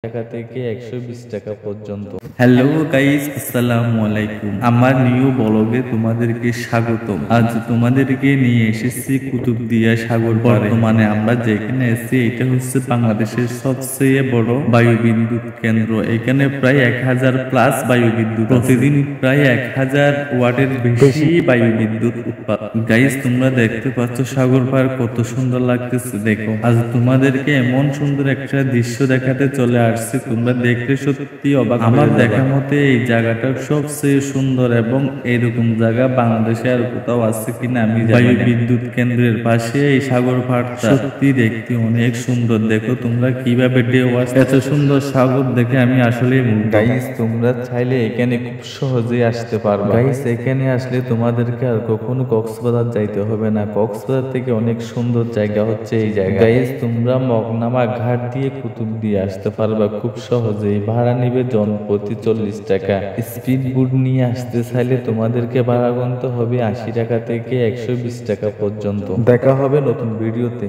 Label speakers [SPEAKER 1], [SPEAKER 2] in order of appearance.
[SPEAKER 1] টাকা থেকে 120 টাকা পর্যন্ত।
[SPEAKER 2] হ্যালো গাইস, আসসালামু আলাইকুম। আমার নিউ ব্লগে তোমাদেরকে স্বাগতম। আজ তোমাদেরকে নিয়ে এসেছি কুতুবদিয়া সাগর পাড়ে। বর্তমানে আমরা যেখানে আছি এটা হচ্ছে বাংলাদেশের সবচেয়ে বড় বায়ু বিদ্যুৎ কেন্দ্র। এখানে প্রায় 1000 প্লাস বায়ু বিদ্যুৎ, প্রতিদিন প্রায় 1000 ওয়াটের বেশি বায়ু বিদ্যুৎ উৎপাদন। গাইস, তোমরা দেখতে পাচ্ছ সাগর পাড় কত সুন্দর লাগতেছে। দেখো, আজ তোমাদেরকে এমন সুন্দর একটা দৃশ্য দেখাতে চলে আসছে, তোমরা দেখলে সত্যি অবাক। আমার দেখা মতে এই জায়গাটা সবচেয়ে সুন্দর এবং এরকম জায়গা বাংলাদেশে আর কোথাও আছে কিনা আমি জানি না। বায়ু বিদ্যুৎ কেন্দ্রের পাশে এই সাগর পাড়টা সত্যি দেখতে অনেক সুন্দর। দেখো তোমরা কিভাবে ঢেউ আসছে, এত সুন্দর সাগর দেখে আমি আসলে
[SPEAKER 1] গাইস, তোমরা চাইলে এখানে খুব সহজেই আসতে পারবে। গাইস, এখানে আসলে তোমাদেরকে আর কখনো কক্সবাজার যাইতে হবে না। কক্সবাজার থেকে অনেক সুন্দর জায়গা হচ্ছে এই জায়গা। গাইস, তোমরা মগনামা ঘাট দিয়ে কুতুবদিয়া আসতে পারবা খুব সহজেই। ভাড়া নিবে জনপ্রতি 40 টাকা। স্পিড বোট নিয়ে আসতে চাইলে তোমাদেরকে ভাড়া গুনতে হবে 80 টাকা থেকে 120 টাকা পর্যন্ত। দেখা হবে নতুন ভিডিওতে।